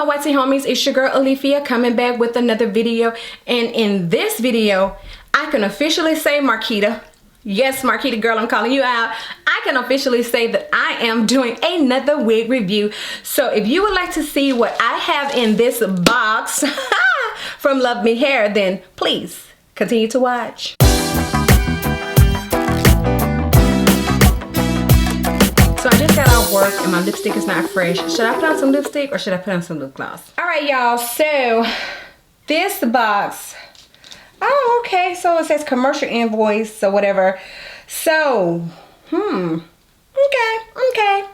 my whitey homies, it's your girl Alifia coming back with another video. And in this video, I can officially say, Marquita, yes, Marquita girl, I'm calling you out. I can officially say that I am doing another wig review. So if you would like to see what I have in this box from Luv Me Hair, then please continue to watch. So I just got out of work and my lipstick is not fresh. Should I put on some lipstick or should I put on some lip gloss? All right, y'all, so this box, oh, okay, so it says commercial invoice or whatever. So, okay.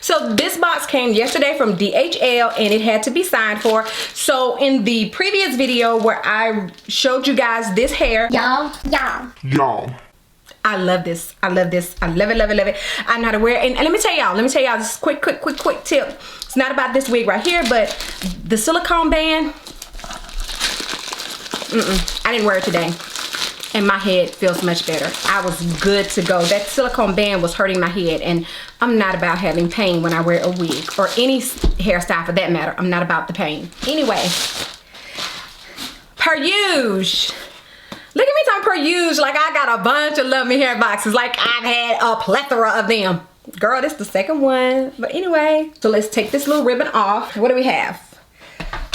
So this box came yesterday from DHL and it had to be signed for. So in the previous video where I showed you guys this hair, y'all. I love this. I love this. I love it. I know how to wear it. And let me tell y'all this quick tip. It's not about this wig right here, but the silicone band, I didn't wear it today. And my head feels much better. I was good to go. That silicone band was hurting my head, and I'm not about having pain when I wear a wig or any hairstyle for that matter. I'm not about the pain. Anyway, per usual. Look at me talking per usual like I got a bunch of Luv Me Hair boxes, like I've had a plethora of them. Girl, this is the second one. But anyway, so let's take this little ribbon off. What do we have?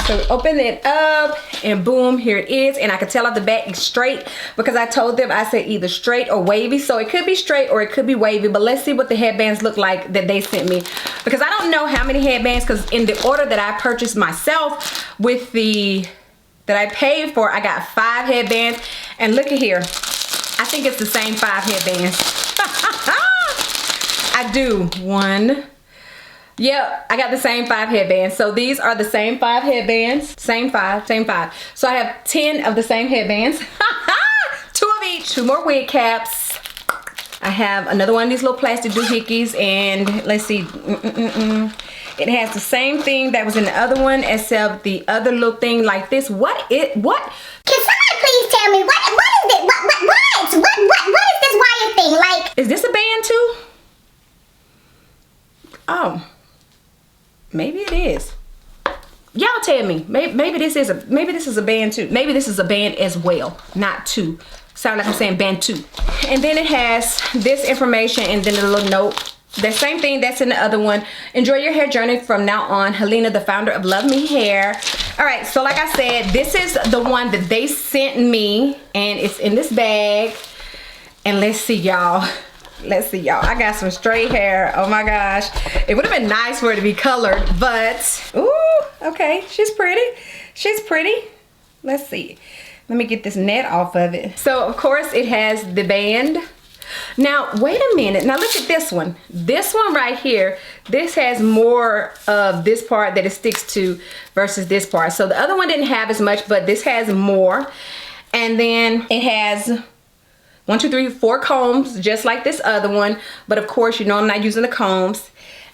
So we open it up and boom, here it is. And I can tell off the back it's straight because I told them I said either straight or wavy. So it could be straight or it could be wavy, but let's see what the headbands look like that they sent me. Because I don't know how many headbands, because in the order that I purchased myself with the that I paid for, I got 5 headbands. And look at here, I think it's the same 5 headbands. I do. 1. Yep, I got the same 5 headbands. So these are the same 5 headbands. Same 5. So I have 10 of the same headbands. 2 of each. 2 more wig caps. I have another one of these little plastic doohickeys, and let's see. It has the same thing that was in the other one, except the other little thing like this. What? Can somebody please tell me what is it? What is this wire thing? Like, is this a band too? Oh, maybe it is. Y'all tell me. Maybe this is a band too. Maybe this is a band as well, not 2. Sound like I'm saying band 2. And then it has this information and then a little note. The same thing that's in the other one. Enjoy your hair journey from now on. Helena, the founder of Luv Me Hair. All right, so like I said, this is the one that they sent me, and it's in this bag. And let's see, y'all. I got some straight hair. Oh my gosh. It would have been nice for it to be colored, but ooh, okay. She's pretty. Let's see. Let me get this net off of it. So of course it has the band. Now, wait a minute. Now look at this one. This one right here, this has more of this part that it sticks to versus this part. So the other one didn't have as much, but this has more. And then it has 1, 2, 3, 4 combs, just like this other one. But of course, you know I'm not using the combs.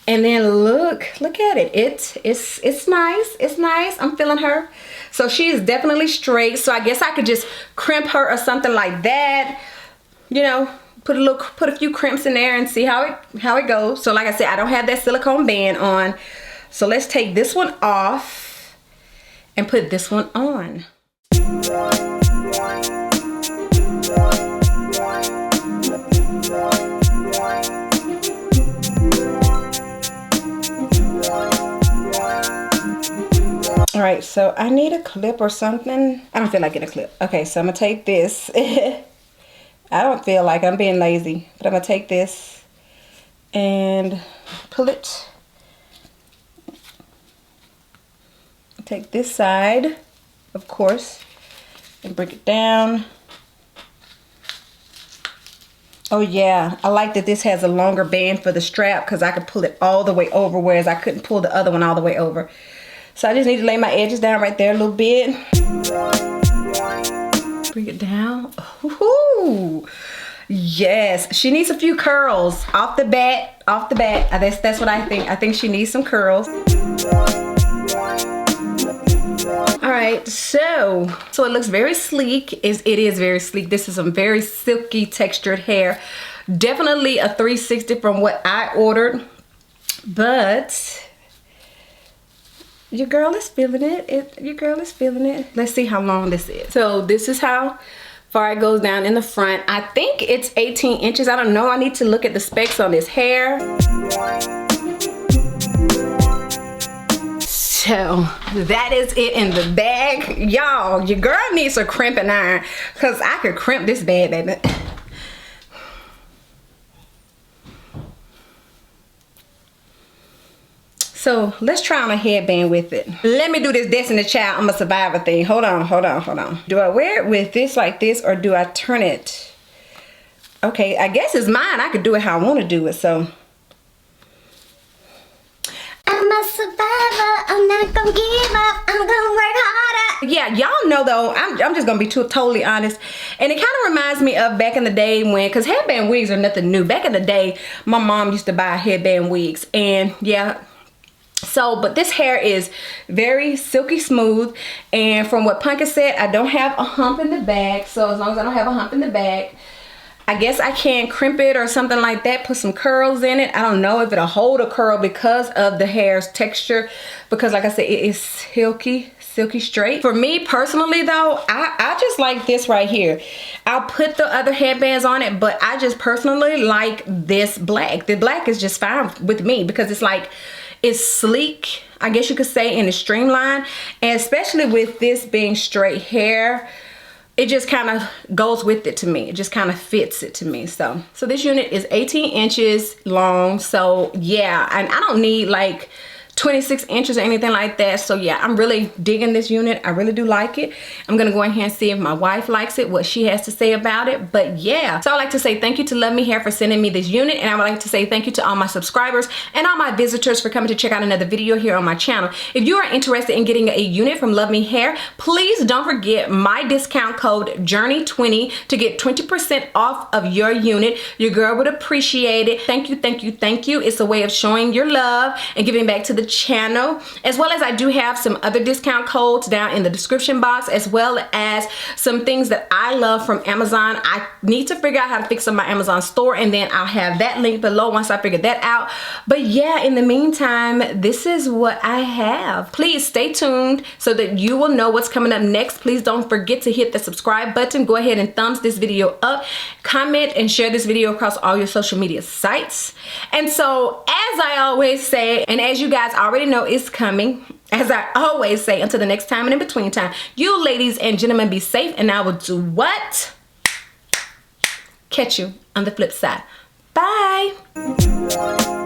And then look at it. It's nice. It's nice. I'm feeling her. So she is definitely straight. So I guess I could just crimp her or something like that. You know, put a few crimps in there and see how it goes. So like I said, I don't have that silicone band on. So let's take this one off and put this one on. All right, so I need a clip or something. I don't feel like getting a clip. Okay, so I'm gonna take this. I don't feel like I'm being lazy, but I'm gonna take this and pull it. Take this side, of course, and bring it down. Oh yeah, I like that this has a longer band for the strap because I could pull it all the way over, whereas I couldn't pull the other one all the way over. So I just need to lay my edges down right there a little bit. Bring it down. Ooh, yes, she needs a few curls off the bat. That's what I think. I think she needs some curls. All right, so it looks very sleek. It is very sleek. This is some very silky textured hair. Definitely a 360 from what I ordered, but Your girl is feeling it. Your girl is feeling it. Let's see how long this is. So this is how far it goes down in the front. I think it's 18 inches. I don't know. I need to look at the specs on this hair. So that is it in the bag. Y'all, your girl needs a crimping iron because I could crimp this bad, baby. So let's try on a headband with it. Let me do this Destiny Child I'm a Survivor thing. Hold on. Do I wear it with this like this or do I turn it? Okay, I guess it's mine. I could do it how I want to do it, so. I'm a survivor, I'm not gonna give up, I'm gonna work harder. Yeah, y'all know though, I'm just gonna be totally honest. And it kind of reminds me of back in the day when, cause headband wigs are nothing new. Back in the day, my mom used to buy headband wigs and yeah. So, but this hair is very silky smooth, and from what Punkin said, I don't have a hump in the back. So as long as I don't have a hump in the back, I guess I can crimp it or something like that, put some curls in it. I don't know if it'll hold a curl because of the hair's texture, because like I said, it is silky straight. For me personally though, I just like this right here. I'll put the other headbands on it, but I just personally like this black. The black is just fine with me because it's like, it's sleek, I guess you could say, and it's streamlined. And especially with this being straight hair, it just kind of goes with it to me. It just kind of fits it to me. So this unit is 18 inches long. So yeah, and I don't need like 26 inches or anything like that. So yeah, I'm really digging this unit. I really do like it. I'm gonna go ahead and see if my wife likes it, what she has to say about it. But yeah, so I'd like to say thank you to Luv Me Hair for sending me this unit, and I would like to say thank you to all my subscribers and all my visitors for coming to check out another video here on my channel. If you are interested in getting a unit from Luv Me Hair, please don't forget my discount code Journey20 to get 20% off of your unit. Your girl would appreciate it. Thank you. It's a way of showing your love and giving back to the channel, as well as I do have some other discount codes down in the description box, as well as some things that I love from Amazon. I need to figure out how to fix up my Amazon store, and then I'll have that link below once I figure that out. But yeah, in the meantime, this is what I have. Please stay tuned so that you will know what's coming up next. Please don't forget to hit the subscribe button. Go ahead and thumbs this video up, comment and share this video across all your social media sites. And so, as I always say, and as you guys already know is coming, as I always say, until the next time and in between time, you ladies and gentlemen be safe, and I will do what? Catch you on the flip side. Bye.